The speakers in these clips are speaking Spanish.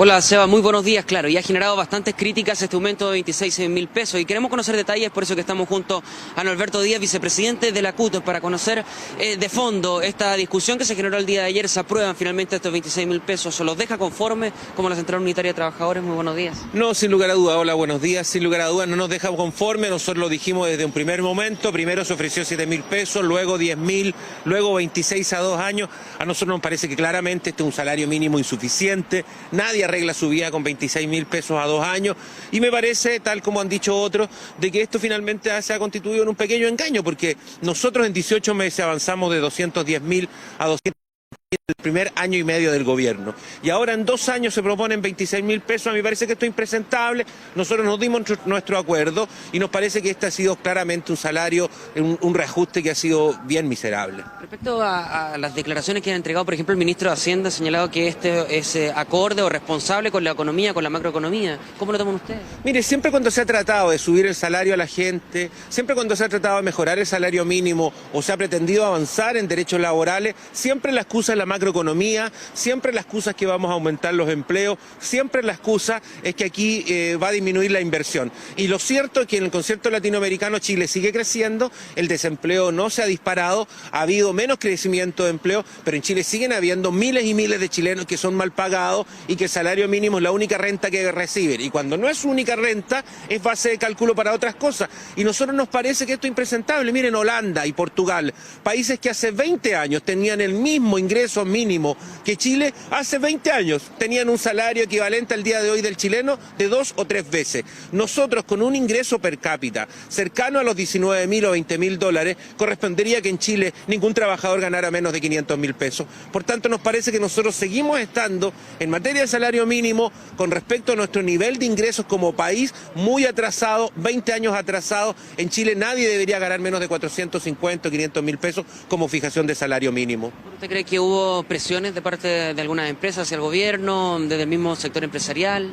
Hola Seba, muy buenos días. Claro, y ha generado bastantes críticas este aumento de 26.000 pesos y queremos conocer detalles, por eso que estamos junto a Norberto Díaz, vicepresidente de la CUT, para conocer de fondo esta discusión que se generó el día de ayer. ¿Se aprueban finalmente estos 26.000 pesos? ¿Se los deja conforme como la Central Unitaria de Trabajadores? Muy buenos días. No, sin lugar a duda. Hola, buenos días. Sin lugar a dudas no nos deja conforme. Nosotros lo dijimos desde un primer momento. Primero se ofreció 7.000 pesos, luego 10.000, luego 26 a 2 años. A nosotros nos parece que claramente este es un salario mínimo insuficiente. Nadie arregla su vida con 26.000 pesos a 2 años. Y me parece, tal como han dicho otros, de que esto finalmente se ha constituido en un pequeño engaño, porque nosotros en 18 meses avanzamos de 210.000 a 200.000 el primer año y medio del gobierno. Y ahora en 2 años se proponen 26.000 pesos. A mí me parece que esto es impresentable. Nosotros nos dimos nuestro acuerdo y nos parece que este ha sido claramente un salario, un reajuste que ha sido bien miserable. Respecto a las declaraciones que ha entregado, por ejemplo, el ministro de Hacienda ha señalado que este es acorde o responsable con la economía, con la macroeconomía. ¿Cómo lo toman ustedes? Mire, siempre cuando se ha tratado de subir el salario a la gente, siempre cuando se ha tratado de mejorar el salario mínimo o se ha pretendido avanzar en derechos laborales, siempre la excusa es la macroeconomía, siempre la excusa es que vamos a aumentar los empleos, siempre la excusa es que aquí va a disminuir la inversión. Y lo cierto es que en el concierto latinoamericano Chile sigue creciendo, el desempleo no se ha disparado, ha habido menos crecimiento de empleo, pero en Chile siguen habiendo miles y miles de chilenos que son mal pagados y que el salario mínimo es la única renta que reciben. Y cuando no es su única renta, es base de cálculo para otras cosas. Y a nosotros nos parece que esto es impresentable. Miren, Holanda y Portugal, países que hace 20 años tenían el mismo ingreso mínimo que Chile, hace 20 años tenían un salario equivalente al día de hoy del chileno de 2 o 3 veces. Nosotros, con un ingreso per cápita cercano a los 19.000 o 20.000 dólares, correspondería que en Chile ningún trabajador ganara menos de 500.000 pesos. Por tanto, nos parece que nosotros seguimos estando en materia de salario mínimo con respecto a nuestro nivel de ingresos como país muy atrasado, 20 años atrasado. En Chile nadie debería ganar menos de 450 o 500.000 pesos como fijación de salario mínimo. ¿Usted cree que hubo presiones de parte de algunas empresas hacia el gobierno, desde el mismo sector empresarial?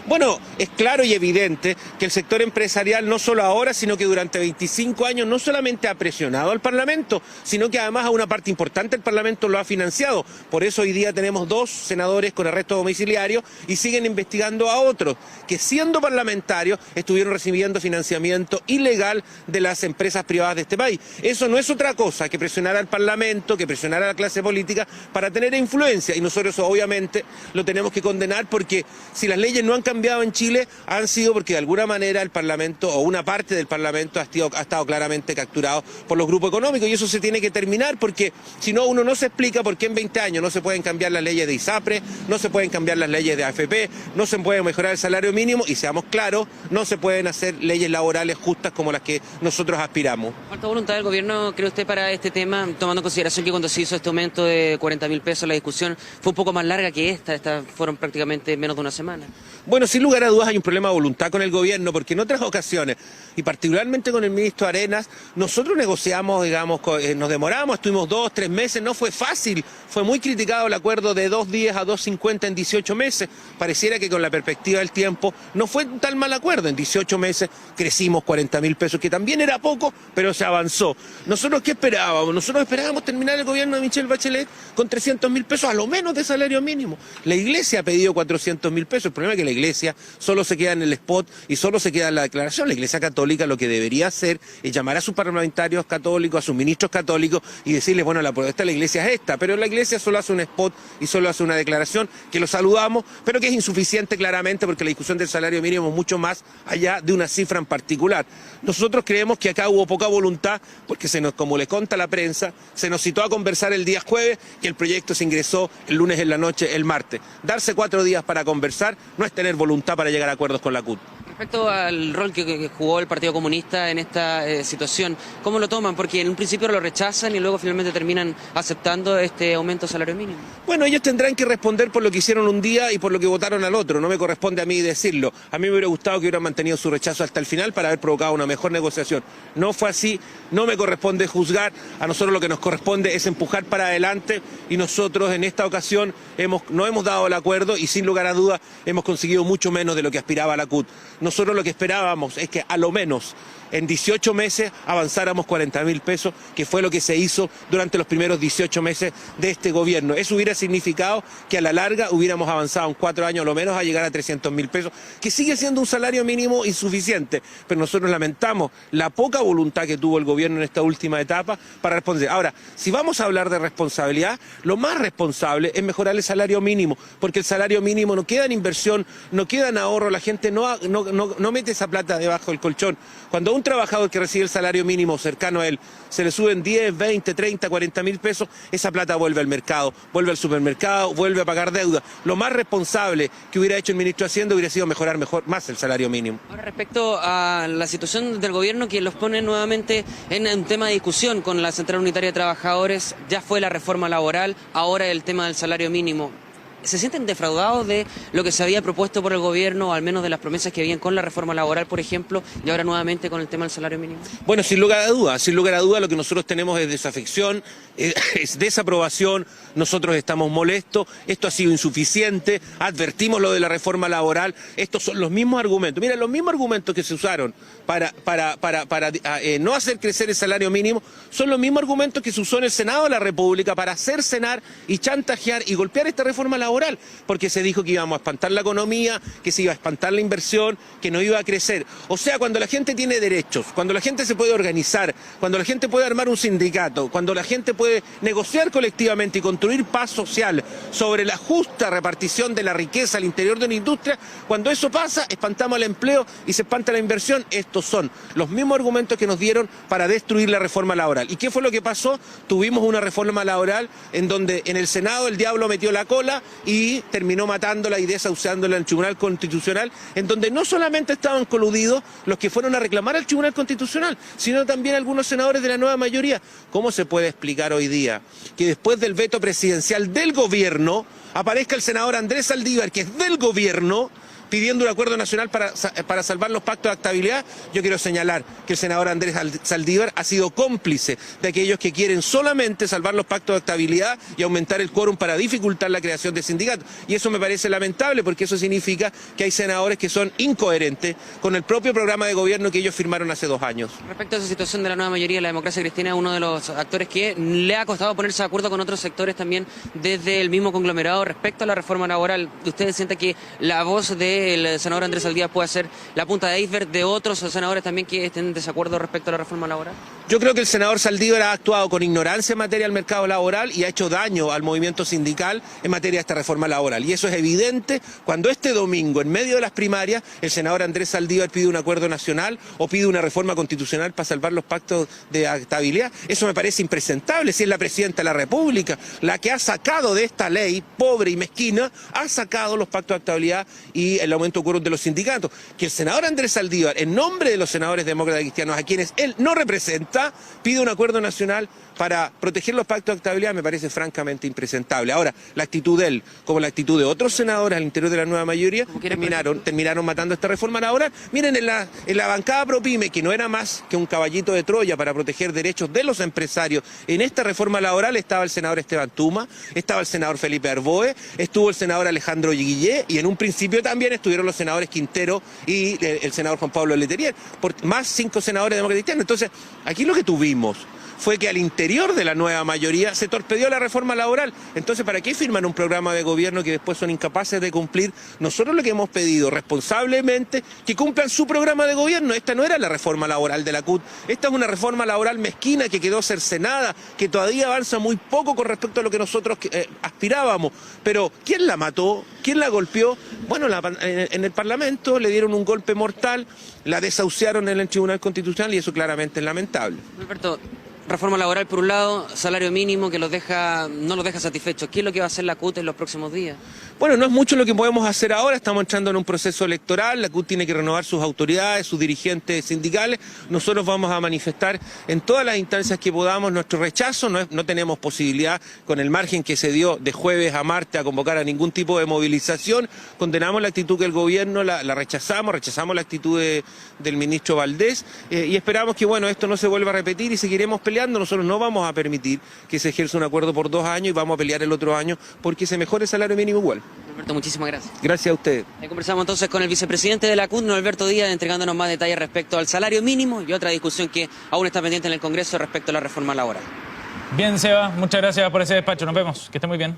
Bueno, es claro y evidente que el sector empresarial no solo ahora, sino que durante 25 años no solamente ha presionado al Parlamento, sino que además a una parte importante del Parlamento lo ha financiado. Por eso hoy día tenemos 2 senadores con arresto domiciliario y siguen investigando a otros que, siendo parlamentarios, estuvieron recibiendo financiamiento ilegal de las empresas privadas de este país. Eso no es otra cosa que presionar al Parlamento, que presionar a la clase política para tener influencia. Y nosotros eso obviamente lo tenemos que condenar, porque si las leyes no han cambiado en Chile, han sido porque de alguna manera el Parlamento o una parte del Parlamento ha estado claramente capturado por los grupos económicos, y eso se tiene que terminar, porque si no, uno no se explica por qué en 20 años no se pueden cambiar las leyes de ISAPRE, no se pueden cambiar las leyes de AFP, no se puede mejorar el salario mínimo y, seamos claros, no se pueden hacer leyes laborales justas como las que nosotros aspiramos. ¿Falta voluntad del gobierno, cree usted, para este tema, tomando en consideración que cuando se hizo este aumento de 40.000 pesos la discusión fue un poco más larga que esta fueron prácticamente menos de una semana? Bueno, sin lugar a dudas hay un problema de voluntad con el gobierno, porque en otras ocasiones, y particularmente con el ministro Arenas, nosotros negociamos, digamos, nos demoramos, estuvimos 2, 3 meses, no fue fácil, fue muy criticado el acuerdo de 2.10 a 2.50 en 18 meses, pareciera que con la perspectiva del tiempo no fue un tal mal acuerdo, en 18 meses crecimos 40.000 pesos, que también era poco, pero se avanzó. ¿Nosotros qué esperábamos? Nosotros esperábamos terminar el gobierno de Michelle Bachelet con 300.000 pesos a lo menos de salario mínimo. La Iglesia ha pedido 400.000 pesos, el problema es que la Iglesia solo se queda en el spot y solo se queda en la declaración. La Iglesia Católica lo que debería hacer es llamar a sus parlamentarios católicos, a sus ministros católicos y decirles, bueno, la propuesta de la Iglesia es esta, pero la Iglesia solo hace un spot y solo hace una declaración que lo saludamos, pero que es insuficiente claramente, porque la discusión del salario mínimo es mucho más allá de una cifra en particular. Nosotros creemos que acá hubo poca voluntad, porque como le conta la prensa, se nos citó a conversar el día jueves, que el proyecto se ingresó el lunes en la noche, el martes. Darse 4 días para conversar no es tener voluntad para llegar a acuerdos con la CUT. Respecto al rol que jugó el Partido Comunista en esta situación, ¿cómo lo toman? Porque en un principio lo rechazan y luego finalmente terminan aceptando este aumento de salario mínimo. Bueno, ellos tendrán que responder por lo que hicieron un día y por lo que votaron al otro. No me corresponde a mí decirlo. A mí me hubiera gustado que hubieran mantenido su rechazo hasta el final para haber provocado una mejor negociación. No fue así, no me corresponde juzgar. A nosotros lo que nos corresponde es empujar para adelante, y nosotros en esta ocasión no hemos dado el acuerdo y sin lugar a dudas hemos conseguido mucho menos de lo que aspiraba la CUT. Nosotros lo que esperábamos es que a lo menos en 18 meses avanzáramos 40.000 pesos, que fue lo que se hizo durante los primeros 18 meses de este gobierno. Eso hubiera significado que a la larga hubiéramos avanzado en 4 años lo menos a llegar a 300.000 pesos, que sigue siendo un salario mínimo insuficiente, pero nosotros lamentamos la poca voluntad que tuvo el gobierno en esta última etapa para responder. Ahora, si vamos a hablar de responsabilidad, lo más responsable es mejorar el salario mínimo, porque el salario mínimo no queda en inversión, no queda en ahorro, la gente no mete esa plata debajo del colchón. Cuando a un trabajador que recibe el salario mínimo cercano a él se le suben 10, 20, 30, 40.000 pesos, esa plata vuelve al mercado, vuelve al supermercado, vuelve a pagar deuda. Lo más responsable que hubiera hecho el ministro de Hacienda hubiera sido mejorar más el salario mínimo. Ahora, respecto a la situación del gobierno que los pone nuevamente en un tema de discusión con la Central Unitaria de Trabajadores, ya fue la reforma laboral, ahora el tema del salario mínimo. ¿Se sienten defraudados de lo que se había propuesto por el gobierno, o al menos de las promesas que habían con la reforma laboral, por ejemplo, y ahora nuevamente con el tema del salario mínimo? Bueno, sin lugar a dudas, lo que nosotros tenemos es desafección, es desaprobación, nosotros estamos molestos, esto ha sido insuficiente, advertimos lo de la reforma laboral, estos son los mismos argumentos. Mira, los mismos argumentos que se usaron para no hacer crecer el salario mínimo son los mismos argumentos que se usó en el Senado de la República para hacer cenar y chantajear y golpear esta reforma laboral, porque se dijo que íbamos a espantar la economía, que se iba a espantar la inversión, que no iba a crecer. O sea, cuando la gente tiene derechos, cuando la gente se puede organizar, cuando la gente puede armar un sindicato, cuando la gente puede negociar colectivamente y construir paz social sobre la justa repartición de la riqueza al interior de una industria, cuando eso pasa, espantamos el empleo y se espanta la inversión. Estos son los mismos argumentos que nos dieron para destruir la reforma laboral. ¿Y qué fue lo que pasó? Tuvimos una reforma laboral en donde en el Senado el diablo metió la cola y terminó matándola y desahuciándola en el Tribunal Constitucional, en donde no solamente estaban coludidos los que fueron a reclamar al Tribunal Constitucional, sino también algunos senadores de la nueva mayoría. ¿Cómo se puede explicar hoy día que después del veto presidencial del gobierno aparezca el senador Andrés Saldívar, que es del gobierno, pidiendo un acuerdo nacional para salvar los pactos de estabilidad? Yo quiero señalar que el senador Andrés Saldívar ha sido cómplice de aquellos que quieren solamente salvar los pactos de estabilidad y aumentar el quórum para dificultar la creación de sindicatos. Y eso me parece lamentable, porque eso significa que hay senadores que son incoherentes con el propio programa de gobierno que ellos firmaron hace 2 años. Respecto a esa situación de la nueva mayoría, la democracia cristiana es uno de los actores que le ha costado ponerse de acuerdo con otros sectores también desde el mismo conglomerado respecto a la reforma laboral. ¿Ustedes sienten que la voz del senador Andrés Saldívar puede ser la punta de iceberg de otros senadores también que estén en desacuerdo respecto a la reforma laboral? Yo creo que el senador Saldívar ha actuado con ignorancia en materia del mercado laboral y ha hecho daño al movimiento sindical en materia de esta reforma laboral. Y eso es evidente cuando este domingo, en medio de las primarias, el senador Andrés Saldívar pide un acuerdo nacional o pide una reforma constitucional para salvar los pactos de estabilidad. Eso me parece impresentable. Si es la presidenta de la República la que ha sacado de esta ley pobre y mezquina, ha sacado los pactos de estabilidad y el aumento de quórum de los sindicatos. Que el senador Andrés Saldívar, en nombre de los senadores demócratas cristianos, a quienes él no representa, pide un acuerdo nacional para proteger los pactos de estabilidad, me parece francamente impresentable. Ahora, la actitud de él, como la actitud de otros senadores al interior de la nueva mayoría, terminaron matando esta reforma laboral. Miren, en la bancada ProPyme, que no era más que un caballito de Troya para proteger derechos de los empresarios, en esta reforma laboral estaba el senador Esteban Tuma, estaba el senador Felipe Arboe, estuvo el senador Alejandro Guillé, y en un principio también estuvieron los senadores Quintero y el senador Juan Pablo Letelier, más 5 senadores demócratas cristianos. Entonces, aquí lo que tuvimos fue que al interior de la nueva mayoría se torpedió la reforma laboral. Entonces, ¿para qué firman un programa de gobierno que después son incapaces de cumplir? Nosotros lo que hemos pedido responsablemente, que cumplan su programa de gobierno. Esta no era la reforma laboral de la CUT, esta es una reforma laboral mezquina que quedó cercenada, que todavía avanza muy poco con respecto a lo que nosotros aspirábamos. Pero, ¿quién la mató? ¿Quién la golpeó? Bueno, en el Parlamento le dieron un golpe mortal, la desahuciaron en el Tribunal Constitucional y eso claramente es lamentable. Alberto, reforma laboral por un lado, salario mínimo que no los deja satisfechos. ¿Qué es lo que va a hacer la CUT en los próximos días? Bueno, no es mucho lo que podemos hacer ahora, estamos entrando en un proceso electoral, la CUT tiene que renovar sus autoridades, sus dirigentes sindicales. Nosotros vamos a manifestar en todas las instancias que podamos nuestro rechazo, no tenemos posibilidad con el margen que se dio de jueves a martes a convocar a ningún tipo de movilización. Condenamos la actitud que el gobierno la rechazamos la actitud del ministro Valdés y esperamos que esto no se vuelva a repetir y seguiremos peleando. Nosotros no vamos a permitir que se ejerza un acuerdo por 2 años y vamos a pelear el otro año porque se mejore el salario mínimo igual. Alberto, muchísimas gracias. Gracias a ustedes. Conversamos entonces con el vicepresidente de la CUT, Alberto Díaz, entregándonos más detalles respecto al salario mínimo y otra discusión que aún está pendiente en el Congreso respecto a la reforma laboral. Bien, Seba, muchas gracias por ese despacho. Nos vemos. Que esté muy bien.